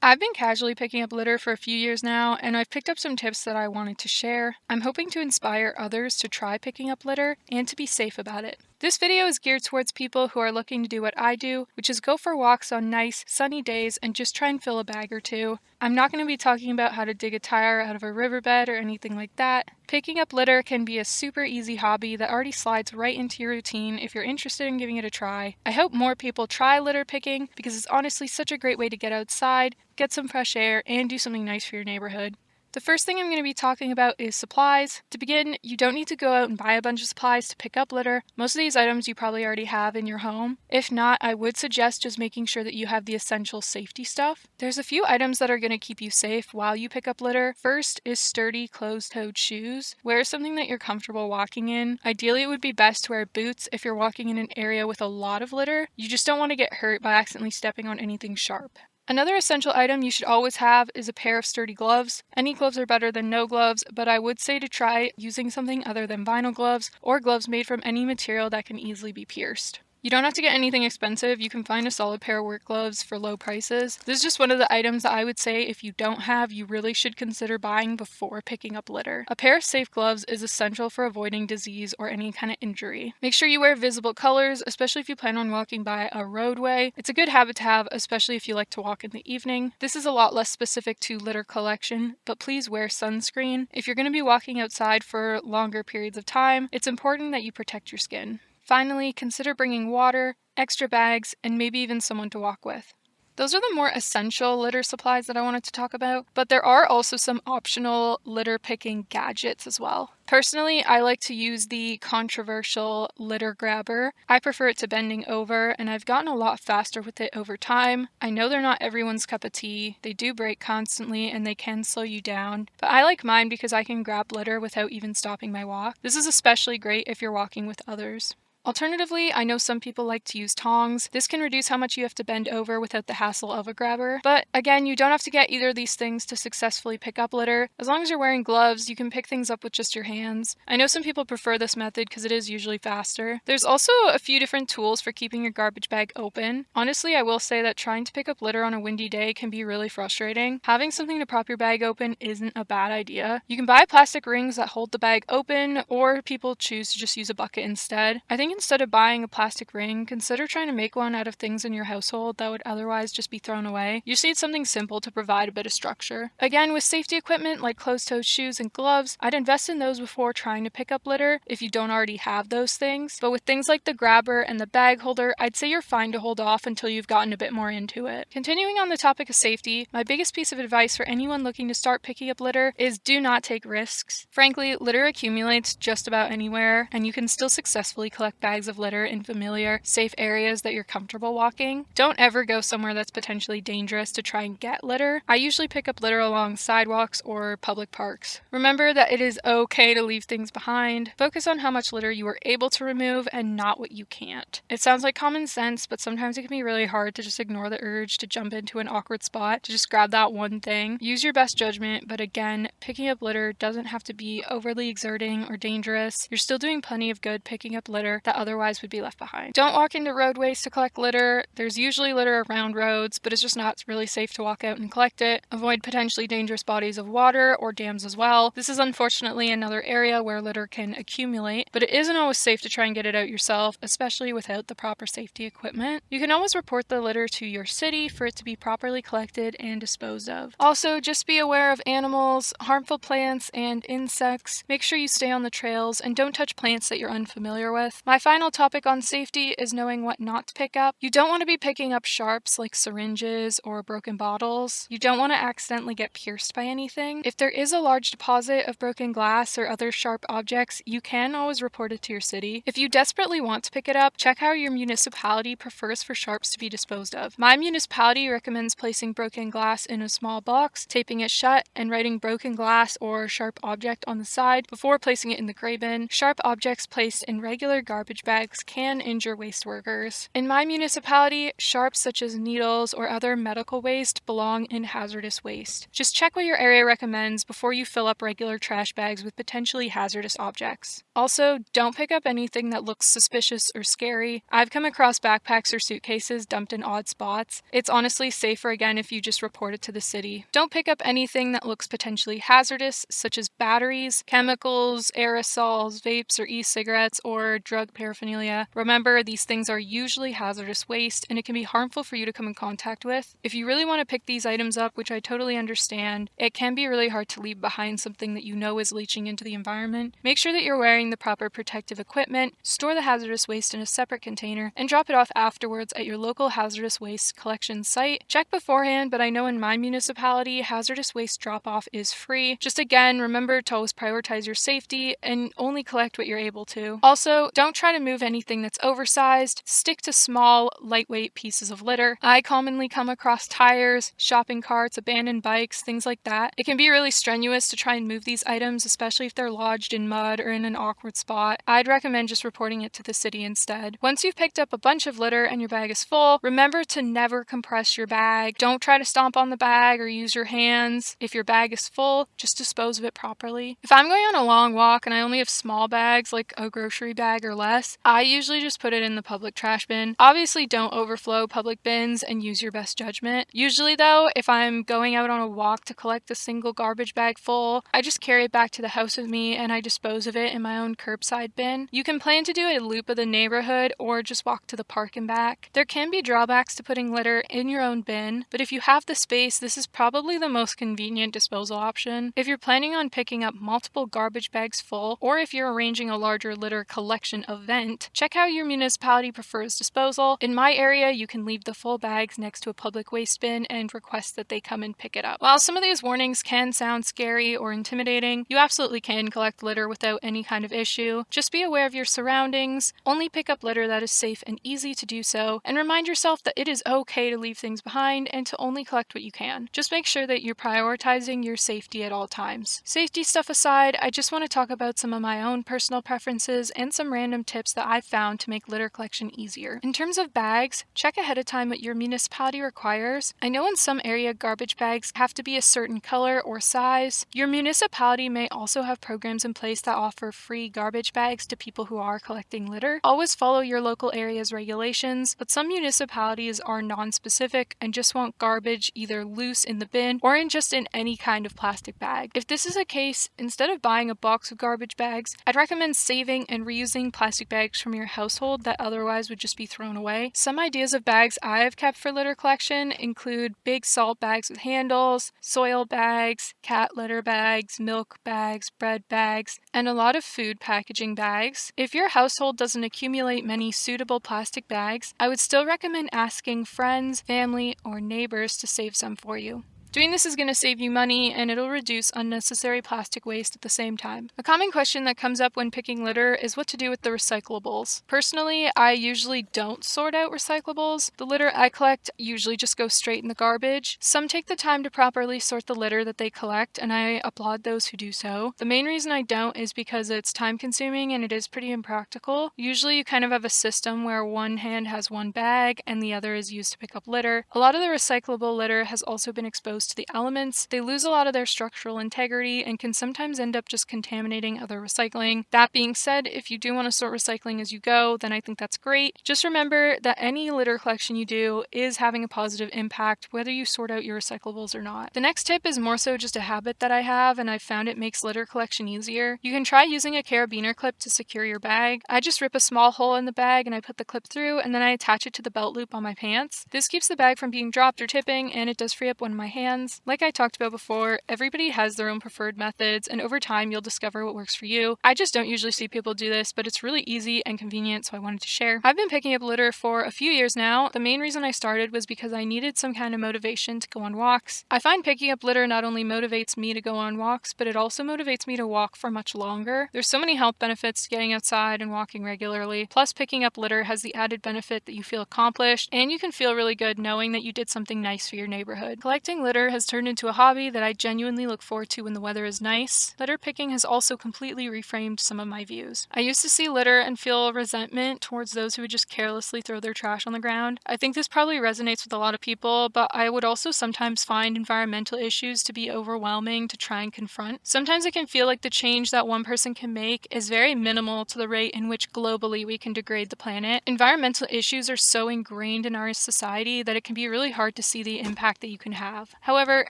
I've been casually picking up litter for a few years now, and I've picked up some tips that I wanted to share. I'm hoping to inspire others to try picking up litter and to be safe about it. This video is geared towards people who are looking to do what I do, which is go for walks on nice, sunny days and just try and fill a bag or two. I'm not going to be talking about how to dig a tire out of a riverbed or anything like that. Picking up litter can be a super easy hobby that already slides right into your routine if you're interested in giving it a try. I hope more people try litter picking because it's honestly such a great way to get outside, get some fresh air, and do something nice for your neighborhood. The first thing I'm going to be talking about is supplies. To begin, you don't need to go out and buy a bunch of supplies to pick up litter. Most of these items you probably already have in your home. If not, I would suggest just making sure that you have the essential safety stuff. There's a few items that are going to keep you safe while you pick up litter. First is sturdy closed-toed shoes. Wear something that you're comfortable walking in. Ideally, it would be best to wear boots if you're walking in an area with a lot of litter. You just don't want to get hurt by accidentally stepping on anything sharp. Another essential item you should always have is a pair of sturdy gloves. Any gloves are better than no gloves, but I would say to try using something other than vinyl gloves or gloves made from any material that can easily be pierced. You don't have to get anything expensive. You can find a solid pair of work gloves for low prices. This is just one of the items that I would say if you don't have, you really should consider buying before picking up litter. A pair of safe gloves is essential for avoiding disease or any kind of injury. Make sure you wear visible colors, especially if you plan on walking by a roadway. It's a good habit to have, especially if you like to walk in the evening. This is a lot less specific to litter collection, but please wear sunscreen. If you're going to be walking outside for longer periods of time, it's important that you protect your skin. Finally, consider bringing water, extra bags, and maybe even someone to walk with. Those are the more essential litter supplies that I wanted to talk about, but there are also some optional litter picking gadgets as well. Personally, I like to use the controversial litter grabber. I prefer it to bending over, and I've gotten a lot faster with it over time. I know they're not everyone's cup of tea. They do break constantly, and they can slow you down, but I like mine because I can grab litter without even stopping my walk. This is especially great if you're walking with others. Alternatively, I know some people like to use tongs. This can reduce how much you have to bend over without the hassle of a grabber. But again, you don't have to get either of these things to successfully pick up litter. As long as you're wearing gloves, you can pick things up with just your hands. I know some people prefer this method because it is usually faster. There's also a few different tools for keeping your garbage bag open. Honestly, I will say that trying to pick up litter on a windy day can be really frustrating. Having something to prop your bag open isn't a bad idea. You can buy plastic rings that hold the bag open, or people choose to just use a bucket instead. I think instead of buying a plastic ring, consider trying to make one out of things in your household that would otherwise just be thrown away. You just need something simple to provide a bit of structure. Again, with safety equipment like closed-toed shoes and gloves, I'd invest in those before trying to pick up litter if you don't already have those things. But with things like the grabber and the bag holder, I'd say you're fine to hold off until you've gotten a bit more into it. Continuing on the topic of safety, my biggest piece of advice for anyone looking to start picking up litter is do not take risks. Frankly, litter accumulates just about anywhere, and you can still successfully collect bags of litter in familiar, safe areas that you're comfortable walking. Don't ever go somewhere that's potentially dangerous to try and get litter. I usually pick up litter along sidewalks or public parks. Remember that it is okay to leave things behind. Focus on how much litter you are able to remove and not what you can't. It sounds like common sense, but sometimes it can be really hard to just ignore the urge to jump into an awkward spot to just grab that one thing. Use your best judgment, but again, picking up litter doesn't have to be overly exerting or dangerous. You're still doing plenty of good picking up litter that otherwise would be left behind. Don't walk into roadways to collect litter. There's usually litter around roads, but it's just not really safe to walk out and collect it. Avoid potentially dangerous bodies of water or dams as well. This is unfortunately another area where litter can accumulate, but it isn't always safe to try and get it out yourself, especially without the proper safety equipment. You can always report the litter to your city for it to be properly collected and disposed of. Also, just be aware of animals, harmful plants, and insects. Make sure you stay on the trails and don't touch plants that you're unfamiliar with. My final topic on safety is knowing what not to pick up. You don't want to be picking up sharps like syringes or broken bottles. You don't want to accidentally get pierced by anything. If there is a large deposit of broken glass or other sharp objects, you can always report it to your city. If you desperately want to pick it up, check how your municipality prefers for sharps to be disposed of. My municipality recommends placing broken glass in a small box, taping it shut, and writing broken glass or sharp object on the side before placing it in the gray bin. Sharp objects placed in regular garbage garbage bags can injure waste workers. In my municipality, sharps such as needles or other medical waste belong in hazardous waste. Just check what your area recommends before you fill up regular trash bags with potentially hazardous objects. Also, don't pick up anything that looks suspicious or scary. I've come across backpacks or suitcases dumped in odd spots. It's honestly safer again if you just report it to the city. Don't pick up anything that looks potentially hazardous, such as batteries, chemicals, aerosols, vapes or e-cigarettes, or drug paraphernalia. Remember, these things are usually hazardous waste and it can be harmful for you to come in contact with. If you really want to pick these items up, which I totally understand, it can be really hard to leave behind something that you know is leaching into the environment. Make sure that you're wearing the proper protective equipment, store the hazardous waste in a separate container, and drop it off afterwards at your local hazardous waste collection site. Check beforehand, but I know in my municipality, hazardous waste drop-off is free. Just again, remember to always prioritize your safety and only collect what you're able to. Also, don't try to move anything that's oversized. Stick to small, lightweight pieces of litter. I commonly come across tires, shopping carts, abandoned bikes, things like that. It can be really strenuous to try and move these items, especially if they're lodged in mud or in an awkward spot. I'd recommend just reporting it to the city instead. Once you've picked up a bunch of litter and your bag is full, remember to never compress your bag. Don't try to stomp on the bag or use your hands. If your bag is full, just dispose of it properly. If I'm going on a long walk and I only have small bags, like a grocery bag or less, I usually just put it in the public trash bin. Obviously, don't overflow public bins and use your best judgment. Usually though, if I'm going out on a walk to collect a single garbage bag full, I just carry it back to the house with me and I dispose of it in my own curbside bin. You can plan to do a loop of the neighborhood or just walk to the park and back. There can be drawbacks to putting litter in your own bin, but if you have the space, this is probably the most convenient disposal option. If you're planning on picking up multiple garbage bags full, or if you're arranging a larger litter collection event, check how your municipality prefers disposal. In my area, you can leave the full bags next to a public waste bin and request that they come and pick it up. While some of these warnings can sound scary or intimidating, you absolutely can collect litter without any kind of issue. Just be aware of your surroundings, only pick up litter that is safe and easy to do so, and remind yourself that it is okay to leave things behind and to only collect what you can. Just make sure that you're prioritizing your safety at all times. Safety stuff aside, I just want to talk about some of my own personal preferences and some random tips that I've found to make litter collection easier. In terms of bags, check ahead of time what your municipality requires. I know in some area garbage bags have to be a certain color or size. Your municipality may also have programs in place that offer free garbage bags to people who are collecting litter. Always follow your local area's regulations, but some municipalities are non-specific and just want garbage either loose in the bin or in any kind of plastic bag. If this is the case, instead of buying a box of garbage bags, I'd recommend saving and reusing plastic bags from your household that otherwise would just be thrown away. Some ideas of bags I have kept for litter collection include big salt bags with handles, soil bags, cat litter bags, milk bags, bread bags, and a lot of food packaging bags. If your household doesn't accumulate many suitable plastic bags, I would still recommend asking friends, family, or neighbors to save some for you. Doing this is going to save you money and it'll reduce unnecessary plastic waste at the same time. A common question that comes up when picking litter is what to do with the recyclables. Personally, I usually don't sort out recyclables. The litter I collect usually just goes straight in the garbage. Some take the time to properly sort the litter that they collect, and I applaud those who do so. The main reason I don't is because it's time consuming and it is pretty impractical. Usually you kind of have a system where one hand has one bag and the other is used to pick up litter. A lot of the recyclable litter has also been exposed to the elements. They lose a lot of their structural integrity and can sometimes end up just contaminating other recycling. That being said, if you do want to sort recycling as you go, then I think that's great. Just remember that any litter collection you do is having a positive impact, whether you sort out your recyclables or not. The next tip is more so just a habit that I have, and I've found it makes litter collection easier. You can try using a carabiner clip to secure your bag. I just rip a small hole in the bag and I put the clip through, and then I attach it to the belt loop on my pants. This keeps the bag from being dropped or tipping, and it does free up one of my hands. Like I talked about before, everybody has their own preferred methods, and over time you'll discover what works for you. I just don't usually see people do this, but it's really easy and convenient, so I wanted to share. I've been picking up litter for a few years now. The main reason I started was because I needed some kind of motivation to go on walks. I find picking up litter not only motivates me to go on walks, but it also motivates me to walk for much longer. There's so many health benefits to getting outside and walking regularly. Plus, picking up litter has the added benefit that you feel accomplished, and you can feel really good knowing that you did something nice for your neighborhood. Collecting litter litter has turned into a hobby that I genuinely look forward to when the weather is nice. Litter picking has also completely reframed some of my views. I used to see litter and feel resentment towards those who would just carelessly throw their trash on the ground. I think this probably resonates with a lot of people, but I would also sometimes find environmental issues to be overwhelming to try and confront. Sometimes it can feel like the change that one person can make is very minimal to the rate in which globally we can degrade the planet. Environmental issues are so ingrained in our society that it can be really hard to see the impact that you can have. However,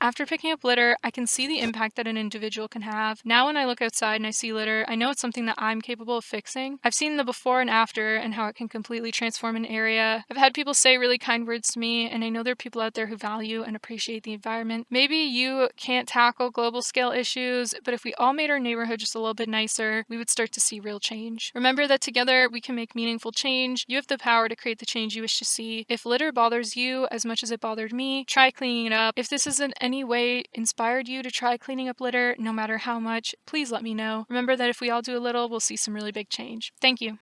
after picking up litter, I can see the impact that an individual can have. Now when I look outside and I see litter, I know it's something that I'm capable of fixing. I've seen the before and after and how it can completely transform an area. I've had people say really kind words to me, and I know there are people out there who value and appreciate the environment. Maybe you can't tackle global scale issues, but if we all made our neighborhood just a little bit nicer, we would start to see real change. Remember that together we can make meaningful change. You have the power to create the change you wish to see. If litter bothers you as much as it bothered me, try cleaning it up. If this has in any way inspired you to try cleaning up litter, no matter how much, please let me know. Remember that if we all do a little, we'll see some really big change. Thank you.